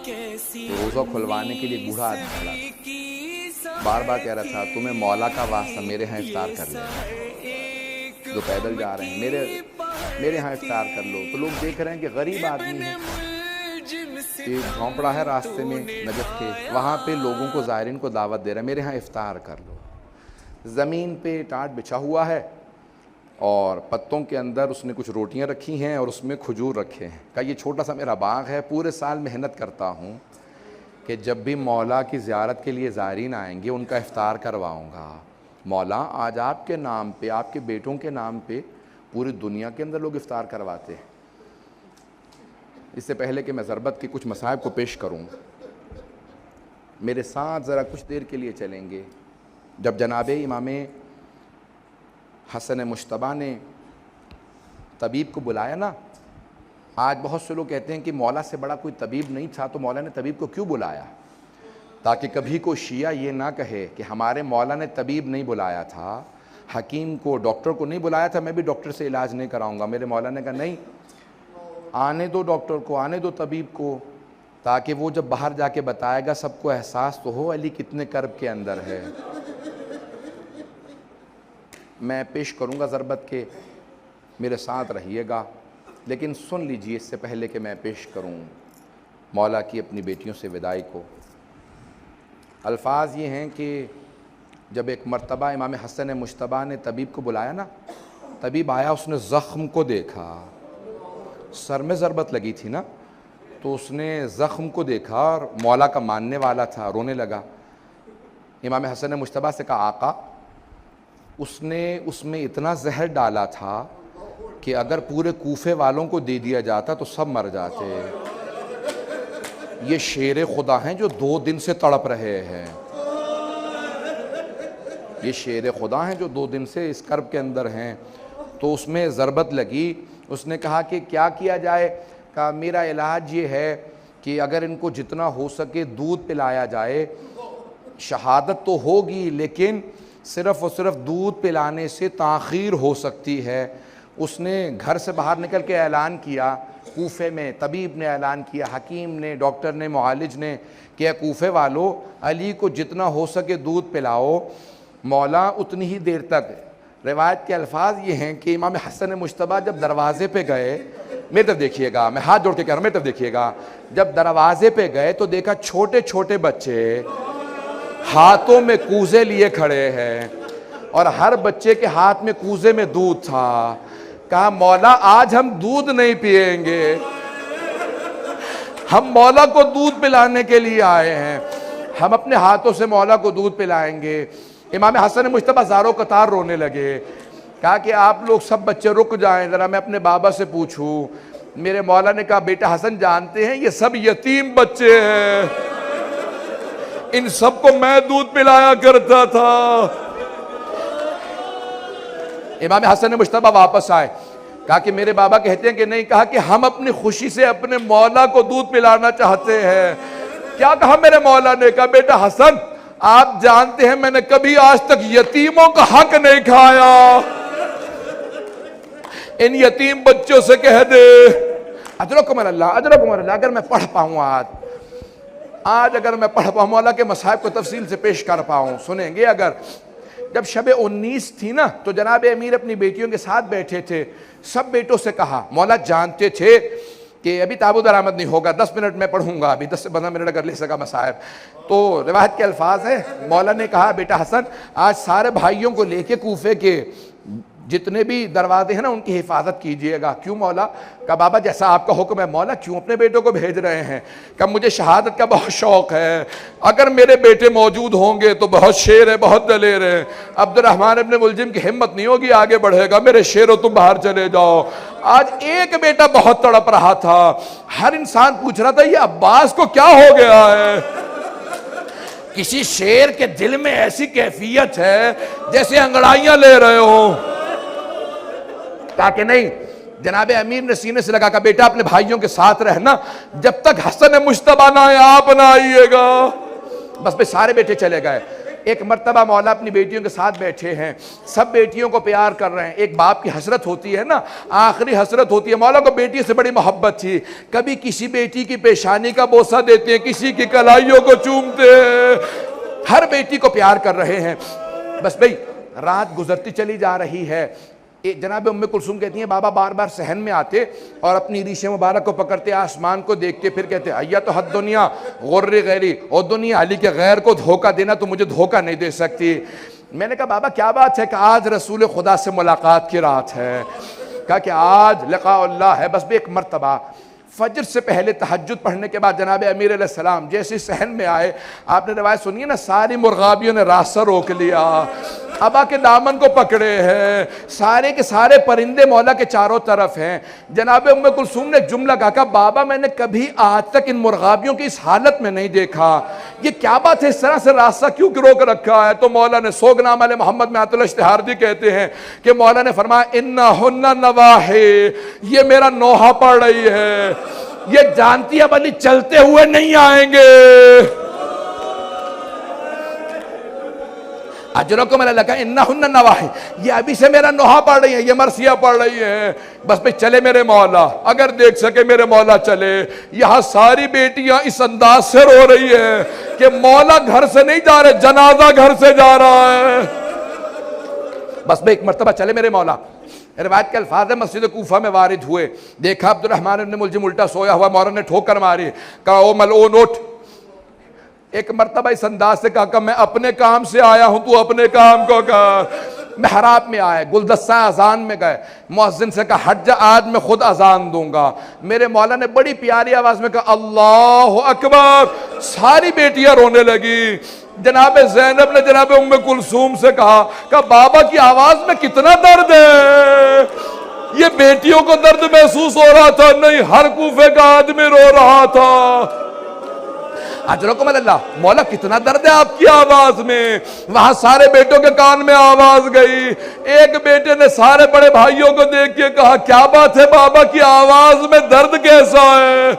تو روزہ کھلوانے کے لیے ایک بوڑھا آدمی کھڑا تھا، بار بار کہہ رہا تھا تمہیں مولا کا واسطہ میرے ہاں افطار کر لینا، جو پیدل جا رہے ہیں میرے ہاں افطار کر لو۔ تو لوگ دیکھ رہے ہیں کہ غریب آدمی ہے، ایک جھونپڑا ہے راستے میں نجف کے، وہاں پہ لوگوں کو زائرین کو دعوت دے رہا ہے میرے ہاں افطار کر لو۔ زمین پہ ٹاٹ بچھا ہوا ہے اور پتوں کے اندر اس نے کچھ روٹیاں رکھی ہیں اور اس میں کھجور رکھے ہیں۔ کہا یہ چھوٹا سا میرا باغ ہے، پورے سال محنت کرتا ہوں کہ جب بھی مولا کی زیارت کے لیے زائرین آئیں گے ان کا افطار کرواؤں گا۔ مولا آج آپ کے نام پہ، آپ کے بیٹوں کے نام پہ پوری دنیا کے اندر لوگ افطار کرواتے ہیں۔ اس سے پہلے کہ میں ضربت کے کچھ مصائب کو پیش کروں، میرے ساتھ ذرا کچھ دیر کے لیے چلیں گے۔ جب جناب امام حسن مجتبیٰ نے طبیب کو بلایا نا، آج بہت سے لوگ کہتے ہیں کہ مولا سے بڑا کوئی طبیب نہیں تھا تو مولا نے طبیب کو کیوں بلایا، تاکہ کبھی کوئی شیعہ یہ نہ کہے کہ ہمارے مولا نے طبیب نہیں بلایا تھا، حکیم کو، ڈاکٹر کو نہیں بلایا تھا، میں بھی ڈاکٹر سے علاج نہیں کراؤں گا۔ میرے مولا نے کہا نہیں، آنے دو ڈاکٹر کو، آنے دو طبیب کو، تاکہ وہ جب باہر جا کے بتائے گا سب کو احساس تو ہو علی کتنے کرب کے اندر ہے۔ میں پیش کروں گا ضربت کے، میرے ساتھ رہیے گا، لیکن سن لیجئے اس سے پہلے کہ میں پیش کروں مولا کی اپنی بیٹیوں سے وداعی کو۔ الفاظ یہ ہیں کہ جب ایک مرتبہ امام حسن مجتبیٰ نے طبیب کو بلایا نا، طبیب آیا، اس نے زخم کو دیکھا، سر میں ضربت لگی تھی نا، تو اس نے زخم کو دیکھا اور مولا کا ماننے والا تھا، رونے لگا۔ امام حسن مجتبیٰ سے کہا آقا، اس نے اس میں اتنا زہر ڈالا تھا کہ اگر پورے کوفے والوں کو دے دیا جاتا تو سب مر جاتے۔ یہ شیر خدا ہیں جو 2 دن سے تڑپ رہے ہیں، یہ شیر خدا ہیں جو 2 دن سے اس کرب کے اندر ہیں۔ تو اس میں ضربت لگی، اس نے کہا کہ کیا کیا جائے؟ کہا میرا علاج یہ ہے کہ اگر ان کو جتنا ہو سکے دودھ پلایا جائے، شہادت تو ہوگی لیکن صرف اور صرف دودھ پلانے سے تاخیر ہو سکتی ہے۔ اس نے گھر سے باہر نکل کے اعلان کیا، کوفے میں طبیب نے اعلان کیا، حکیم نے، ڈاکٹر نے، معالج نے، کہ اے کوفے والو، علی کو جتنا ہو سکے دودھ پلاؤ، مولا اتنی ہی دیر تک۔ روایت کے الفاظ یہ ہیں کہ امام حسن مجتبیٰ جب دروازے پہ گئے، میری طرف دیکھیے گا، میں ہاتھ جوڑ کے کہہ رہا ہوں، میری طرف دیکھیے گا، جب دروازے پہ گئے تو دیکھا چھوٹے چھوٹے بچے ہاتھوں میں کوزے لیے کھڑے ہیں اور ہر بچے کے ہاتھ میں کوزے میں دودھ تھا۔ کہا مولا آج ہم دودھ نہیں پیئیں گے، ہم مولا کو دودھ پلانے کے لیے آئے ہیں، ہم اپنے ہاتھوں سے مولا کو دودھ پلائیں گے۔ امام حسن مجتبیٰ زارو قطار رونے لگے۔ کہا کہ آپ لوگ سب بچے رک جائیں، ذرا میں اپنے بابا سے پوچھوں۔ میرے مولا نے کہا بیٹا حسن جانتے ہیں یہ سب یتیم بچے ہیں، ان سب کو میں دودھ پلایا کرتا تھا۔ امام حسن مجتبیٰ واپس آئے، کہا کہ میرے بابا کہتے ہیں کہ نہیں، کہا کہ ہم اپنی خوشی سے اپنے مولا کو دودھ پلانا چاہتے ہیں۔ کیا کہا میرے مولا نے؟ کہا بیٹا حسن آپ جانتے ہیں میں نے کبھی آج تک یتیموں کا حق نہیں کھایا، ان یتیم بچوں سے کہہ دے اجرکم اللہ، اجرکم اللہ۔ اگر میں پڑھ پاؤں آج اگر میں پڑھ پاؤں، مولا کے مصائب کو تفصیل سے پیش کر پاؤں، سنیں گے۔ اگر جب شب 19 تھی نا تو جناب امیر اپنی بیٹیوں کے ساتھ بیٹھے تھے، سب بیٹوں سے کہا، مولا جانتے تھے کہ ابھی تابوت برآمد نہیں ہوگا، 10 منٹ میں پڑھوں گا، ابھی 10 سے 15 منٹ اگر لے سکا مصائب۔ تو روایت کے الفاظ ہیں، مولا نے کہا بیٹا حسن آج سارے بھائیوں کو لے کے کوفے کے جتنے بھی دروازے ہیں نا ان کی حفاظت کیجئے گا۔ کیوں مولا؟ کہا بابا جیسا آپ کا حکم ہے۔ مولا کیوں اپنے بیٹوں کو بھیج رہے ہیں؟ کہا مجھے شہادت کا بہت شوق ہے، اگر میرے بیٹے موجود ہوں گے تو بہت شیر ہے، بہت دلیر ہے، عبد الرحمن ابن ملجم کی ہمت نہیں ہوگی آگے بڑھے گا، میرے شیرو تم باہر چلے جاؤ۔ آج ایک بیٹا بہت تڑپ رہا تھا، ہر انسان پوچھ رہا تھا یہ عباس کو کیا ہو گیا ہے؟ کسی شیر کے دل میں ایسی کیفیت ہے جیسے انگڑائیاں لے رہے ہوں۔ کہا کہ نہیں، جناب امیر نے سینے سے لگا، کہا بیٹا اپنے بھائیوں کے ساتھ رہنا، جب تک حسن مجتبیٰ نہ آئے آپ نہ آئیے گا۔ بس سارے بیٹے چلے گئے۔ ایک مرتبہ مولا اپنی بیٹیوں کے ساتھ بیٹھے ہیں، سب بیٹیوں کو پیار کر رہے ہیں. ایک باپ کی حسرت ہوتی ہے نا، آخری حسرت ہوتی ہے. مولا کو بیٹی سے بڑی محبت تھی، کبھی کسی بیٹی کی پیشانی کا بوسہ دیتے ہیں، کسی کی کلائیوں کو چومتے ہیں، ہر بیٹی کو پیار کر رہے ہیں. بس بھئی رات گزرتی چلی جا رہی ہے. جناب ام کلثوم کہتی ہیں بابا بار بار صحن میں آتے اور اپنی ریش مبارک کو پکڑتے، آسمان کو دیکھتے، پھر کہتے ایا تو حد دنیا غر غیری، اور دنیا علی کے غیر کو دھوکہ دینا تو مجھے دھوکہ نہیں دے سکتی. میں نے کہا بابا کیا بات ہے؟ کہ آج رسول خدا سے ملاقات کی رات ہے. کہا کہ آج لقاء اللہ ہے. بس بھی ایک مرتبہ فجر سے پہلے تہجد پڑھنے کے بعد جناب امیر علیہ السلام جیسے صحن میں آئے، آپ نے روایت سنی ہے نا، ساری مرغابیوں نے راستہ روک لیا، ابا کے دامن کو پکڑے ہیں، سارے کے سارے پرندے مولا کے چاروں طرف ہیں. جناب ام کلثوم نے جملہ کہا بابا میں نے کبھی آج تک ان مرغابیوں کی اس حالت میں نہیں دیکھا، یہ کیا بات ہے، اس طرح سے راستہ کیوں روک رکھا ہے؟ تو مولا نے سوگنامہ علیہ محمد میں عطا اللہ اشتہاردی کہتے ہیں کہ مولا نے فرمایا انہن نواحی، یہ میرا نوحہ پڑھ رہی ہے، یہ جانتی اب علی چلتے ہوئے نہیں آئیں گے. اجرکم علی اللہ، انہن نواحی، یہ ابھی سے میرا نوحہ پڑھ رہی ہیں، یہ مرثیہ پڑھ رہی ہیں. بس پہ چلے میرے مولا، اگر دیکھ سکے میرے مولا چلے. یہاں ساری بیٹیاں اس انداز سے رو رہی ہیں کہ مولا گھر سے نہیں جا رہے، جنازہ گھر سے جا رہا ہے. بس میں ایک مرتبہ چلے میرے مولا. روایت کے الفاظ ہے مسجد کوفہ میں وارد ہوئے، دیکھا عبد الرحمن ابن ملجم الٹا سویا ہوا، مولا نے ٹھوکر ماری، کہا او ملعون اٹھ. ایک مرتبہ اس انداز سے کہا کہ میں اپنے کام سے آیا ہوں، تو اپنے کام کو کہا. محراب میں آئے، گلدستہ اذان میں گئے، مؤذن سے کہا ہٹ جا، آج میں خود اذان دوں گا. میرے مولا نے بڑی پیاری آواز میں کہا اللہ اکبر. ساری بیٹیاں رونے لگی. جناب زینب نے جناب ام کلثوم سے کہا کہ بابا کی آواز میں کتنا درد ہے. یہ بیٹیوں کو درد محسوس ہو رہا تھا؟ نہیں، ہر کوفے کا آدمی رو رہا تھا. اجرکم اللہ، مولا کتنا درد ہے آپ کی آواز میں. وہاں سارے بیٹوں کے کان میں آواز گئی. ایک بیٹے نے سارے بڑے بھائیوں کو دیکھ کے کہا کیا بات ہے، بابا کی آواز میں درد کیسا ہے؟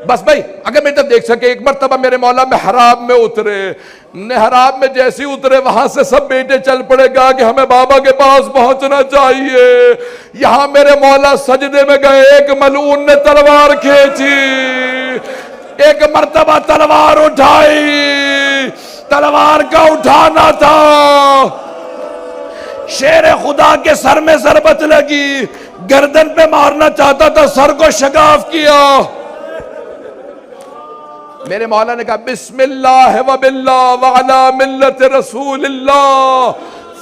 بس بھائی اگر بیٹا دیکھ سکے، ایک مرتبہ میرے مولا محراب میں اترے. محراب میں جیسے اترے وہاں سے سب بیٹے چل پڑے گا کہ ہمیں بابا کے پاس پہنچنا چاہیے. یہاں میرے مولا سجدے میں گئے، ایک ملعون نے تلوار کھینچی، ایک مرتبہ تلوار اٹھائی. تلوار کا اٹھانا تھا، شیر خدا کے سر میں ضربت لگی، گردن پہ مارنا چاہتا تھا، سر کو شگاف کیا. میرے مولا نے کہا بسم اللہ وباللہ وعلا ملت رسول اللہ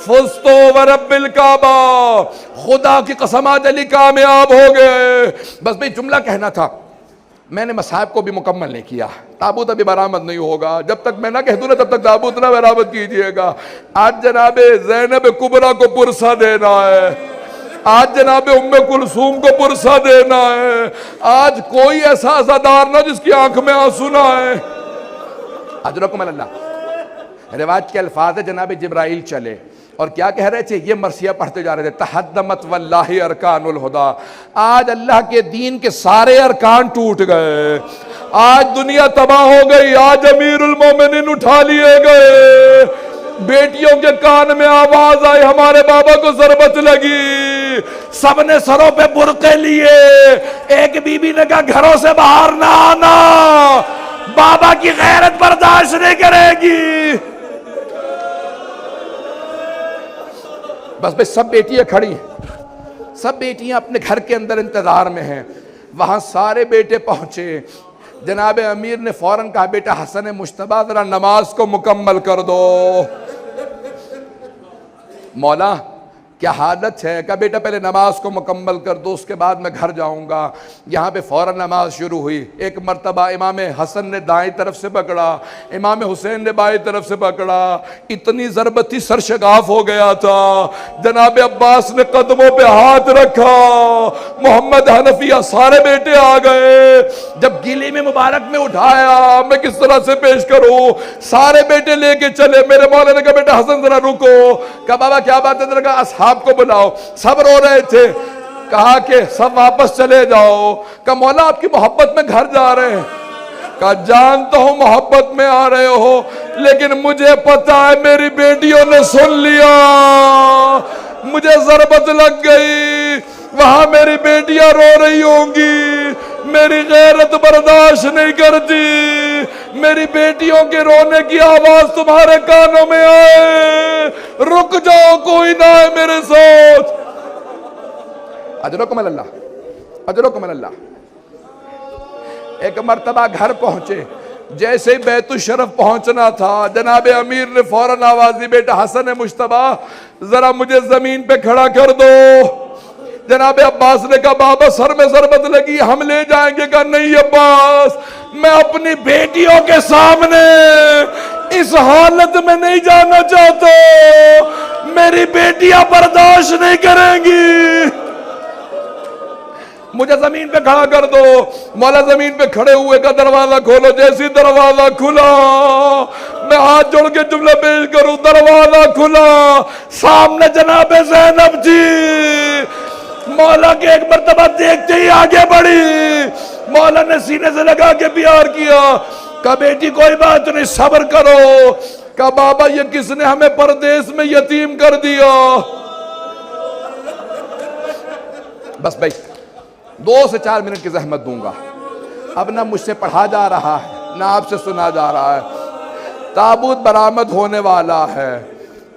فزتو ورب الکعبہ، خدا کی قسم آج علی کامیاب ہو گئے. بس بھئی جملہ کہنا تھا. میں نے مصاحب کو بھی مکمل نہیں کیا. تابوت ابھی برآمد نہیں ہوگا، جب تک میں نہ کہہ دوں نا تب تک تابوت نہ برآمد کیجئے گا. آج جناب زینب کبریٰ کو پرسہ دینا ہے، آج جناب ام کلثوم کو پرسہ دینا ہے. آج کوئی ایسا عزادار نہ جس کی آنکھ میں آنسو نہ آئے. اجرکم اللہ. روایت کے الفاظ ہے جناب جبرائیل چلے اور کیا کہہ رہے تھے؟ یہ مرثیہ پڑھتے جا رہے تھے تحدمت واللہ ارکان الہدا. آج اللہ کے دین کے سارے ارکان ٹوٹ گئے، آج دنیا تباہ ہو گئی، آج امیر المومنین اٹھا لیے گئے. بیٹیوں کے کان میں آواز آئی، ہمارے بابا کو ضربت لگی، سب نے سروں پہ برقعے لیے. ایک بی بی نے کہا گھروں سے باہر نہ آنا، بابا کی غیرت برداشت نہیں کرے گی. بس بھئی سب بیٹیاں کھڑی ہیں، سب بیٹیاں اپنے گھر کے اندر انتظار میں ہیں. وہاں سارے بیٹے پہنچے. جناب امیر نے فوراً کہا بیٹا حسن مجتبیٰ ذرا نماز کو مکمل کر دو. مولا کیا حالت ہے؟ کہا بیٹا پہلے نماز کو مکمل کر دو، اس کے بعد میں گھر جاؤں گا. یہاں پہ فوراً نماز شروع ہوئی. ایک مرتبہ امام حسن نے دائیں طرف سے پکڑا، امام حسین نے بائیں طرف سے پکڑا. اتنی ضربت تھی سر شگاف ہو گیا تھا. جناب عباس نے قدموں پہ ہاتھ رکھا، محمد حنفیہ سارے بیٹے آ گئے. جب گیلی میں مبارک میں اٹھایا، میں کس طرح سے پیش کروں؟ سارے بیٹے لے کے چلے. میرے مولا نے کہا بیٹا حسن ذرا رکو. کہا بابا کیا بات ہے؟ کہا اصحاب کو بلاؤ. سب رو رہے تھے. کہا کہ سب واپس چلے جاؤ. کہا مولا آپ کی محبت میں گھر جا رہے ہیں. کہا جانتا ہوں محبت میں آ رہے ہو. لیکن مجھے پتا ہے میری بیٹیوں نے سن لیا، مجھے ضربت لگ گئی، وہاں میری بیٹیاں رو رہی ہوں گی، میری غیرت برداشت نہیں کرتی، میری بیٹیوں کے رونے کی آواز تمہارے کانوں میں آئے، رک جاؤ، کوئی نہ ہے میرے ساتھ۔ اجرکم اللہ، اجرکم اللہ۔ ایک مرتبہ گھر پہنچے، جیسے ہی بیت الشرف پہنچنا تھا جناب امیر نے فوراً آواز دی، بیٹا حسن مجتبی ذرا مجھے زمین پہ کھڑا کر دو۔ جناب عباس نے کہا بابا سر میں ضربت لگی، ہم لے جائیں گے۔ کہا نہیں عباس، میں اپنی بیٹیوں کے سامنے اس حالت میں نہیں جانا چاہتا، میری بیٹیاں برداشت نہیں کریں گی، مجھے زمین پہ کھڑا کر دو۔ مولا زمین پہ کھڑے ہوئے کا دروازہ کھولو، جیسی دروازہ کھلا میں ہاتھ جوڑ کے جملہ پیش کروں، دروازہ کھلا، سامنے جناب زینب جی مولا کے ایک مرتبہ دیکھتے ہی آگے بڑھی، مولا نے سینے سے لگا کے پیار کیا۔ کہا بیٹی کوئی بات نہیں، صبر کرو۔ کہا بابا یہ کس نے ہمیں پردیس میں یتیم کر دیا؟ بس بھائی 2 سے 4 منٹ کی زحمت دوں گا، اب نہ مجھ سے پڑھا جا رہا ہے نہ آپ سے سنا جا رہا ہے۔ تابوت برآمد ہونے والا ہے،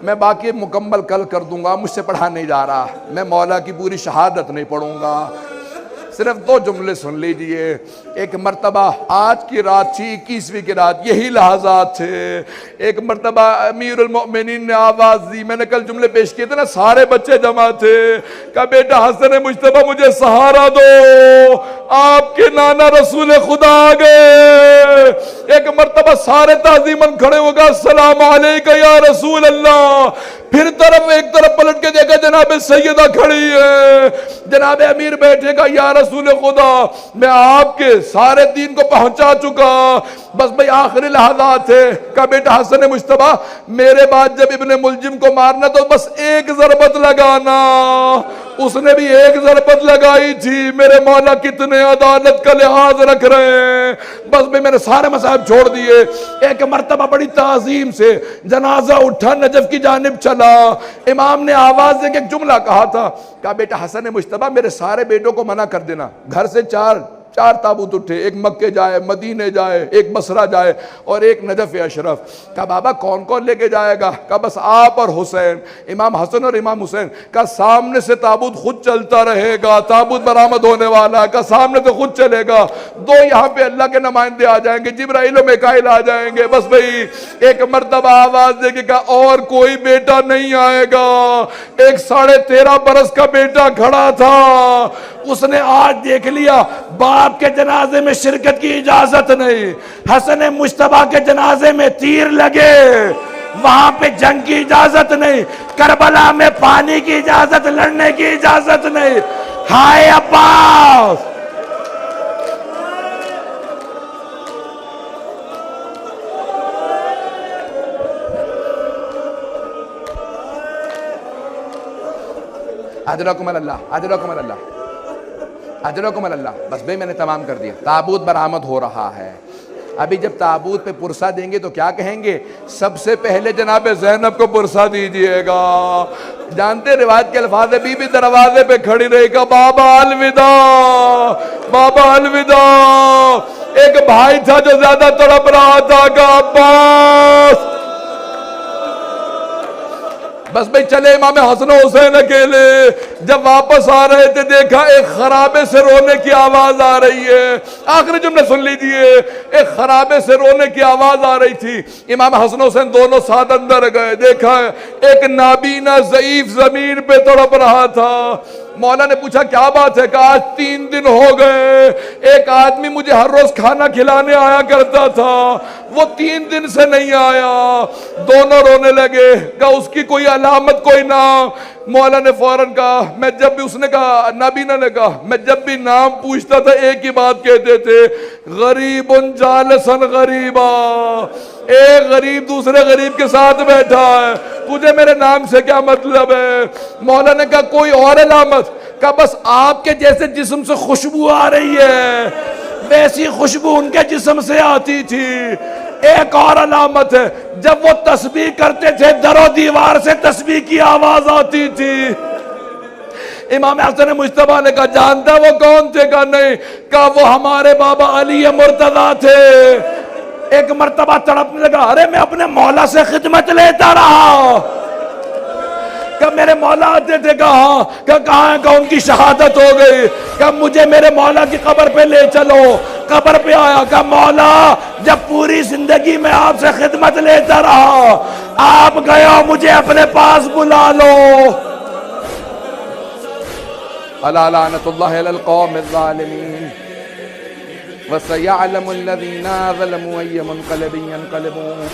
میں باقی مکمل کل کر دوں گا، مجھ سے پڑھا نہیں جا رہا، میں مولا کی پوری شہادت نہیں پڑھوں گا، صرف 2 جملے سن لیجئے۔ ایک مرتبہ آج کی رات تھی، 21ویں کی رات، یہی لحظات تھے۔ ایک مرتبہ امیر المؤمنین نے آواز دی، میں نے کل جملے پیش کیے تھے نا، سارے بچے جمع تھے۔ کہا بیٹا حسن مجتبی مجھے سہارا دو، آپ کے نانا رسول خدا آ گئے۔ ایک مرتبہ سارے تعظیماً کھڑے ہو گئے، السلام علیکہ یا رسول اللہ۔ پھر ایک طرف پلٹ کے دیکھا جناب سیدہ کھڑی ہے، جناب امیر بیٹھے گا، یا رسول خدا میں آپ کے سارے دین کو پہنچا چکا، بس بھئی آخری لحظات تھے۔ کہا بیٹا حسن مجتبی میرے بعد جب ابن ملجم کو مارنا تو بس ایک ضربت لگانا۔ اس نے بھی ایک ضربت لگائی تھی، میرے مولا کتنے عدالت کا لحاظ رکھ رہے ہیں، بس بھئی میں نے سارے مصائب چھوڑ دیے۔ ایک مرتبہ بڑی تعظیم سے جنازہ اٹھا، نجف کی جانب چلا، امام نے آواز دے کے ایک جملہ کہا تھا، کہا بیٹا حسن مجتبی میرے سارے بیٹوں کو منع کر دینا، گھر سے 4 تابوت اٹھے، ایک مکے جائے، مدینے جائے، ایک بصرہ جائے اور ایک نجف اشرف۔ کہا بابا کون کون لے کے جائے گا؟ کہا بس آپ اور حسین، امام حسن اور امام حسین۔ کہا سامنے سے تابوت خود چلتا رہے گا، تابوت برآمد ہونے والا ہے، کہا سامنے سے خود چلے گا، 2 یہاں پہ اللہ کے نمائندے آ جائیں گے، جبرائیل و میکائیل آ جائیں گے، بس بھئی ایک مرتبہ آواز دے کے کہا اور کوئی بیٹا نہیں آئے گا۔ ایک 13.5 برس کا بیٹا کھڑا تھا، اس نے آج دیکھ لیا باپ کے جنازے میں شرکت کی اجازت نہیں، حسن مجتبی کے جنازے میں تیر لگے، وہاں پہ جنگ کی اجازت نہیں، کربلا میں پانی کی اجازت، لڑنے کی اجازت نہیں۔ ہائے عباس، اجرکم اللہ، اجرکم اللہ، اجرکم اللہ۔ بس بھئی میں نے تمام کر دیا، تابوت برآمد ہو رہا ہے۔ ابھی جب تابوت پہ پرسہ دیں گے تو کیا کہیں گے؟ سب سے پہلے جناب زینب کو پرسہ دیجئے گا۔ جانتے روایت کے الفاظ ہے، بی بی دروازے پہ کھڑی رہی گا، بابا الوداع، بابا الوداع۔ ایک بھائی تھا جو زیادہ تڑپ رہا تھا، کہا عباس۔ بس بھئی چلے امام حسن و حسین اکیلے، جب واپس آ رہے تھے دیکھا ایک خرابے سے رونے کی آواز آ رہی ہے۔ آخری جملے سن لیجئے، ایک خرابے سے رونے کی آواز آ رہی تھی، امام حسن و حسین دونوں ساتھ اندر گئے، دیکھا ایک نابینا ضعیف زمین پہ تڑپ رہا تھا۔ مولا نے پوچھا کیا بات ہے؟ کہا آج 3 دن ہو گئے، ایک آدمی مجھے ہر روز کھانا کھلانے آیا کرتا تھا، وہ 3 دن سے نہیں آیا۔ دونوں رونے لگے، کہا اس کی کوئی علامت، کوئی نام؟ مولا نے فوراً کہا، میں جب بھی، اس نے کہا، نابینا نے کہا، میں جب بھی نام پوچھتا تھا ایک ہی بات کہتے تھے، غریب جالسن غریبا، ایک غریب دوسرے غریب کے ساتھ بیٹھا ہے، تجھے میرے نام سے کیا مطلب ہے؟ مولا نے کہا کوئی اور علامت؟ کہا بس آپ کے جیسے جسم سے خوشبو آ رہی ہے، ویسی خوشبو ان کے جسم سے آتی تھی۔ ایک اور علامت ہے، جب وہ تسبیح کرتے تھے در و دیوار سے تسبیح کی آواز آتی تھی۔ امام حسن مجتبیٰ نے کہا جانتا وہ کون تھے؟ کہا نہیں۔ کہا وہ ہمارے بابا علی مرتضیٰ تھے۔ ایک مرتبہ تڑپنے لگا، ارے میں اپنے مولا سے خدمت لیتا رہا، کہ میرے مولا آتے تھے، کہا ہاں، کہ کہاں ہے؟ کہ ان کی شہادت ہو گئی، کہ مجھے میرے مولا کی قبر پہ لے چلو۔ قبر پہ آیا، کہ مولا جب پوری زندگی میں آپ سے خدمت لیتا رہا، آپ گئے ہو، مجھے اپنے پاس بلا لو۔ الا لعنت اللہ علی القوم الظالمین وسيعلم الذين ظلموا أي منقلب ينقلبون۔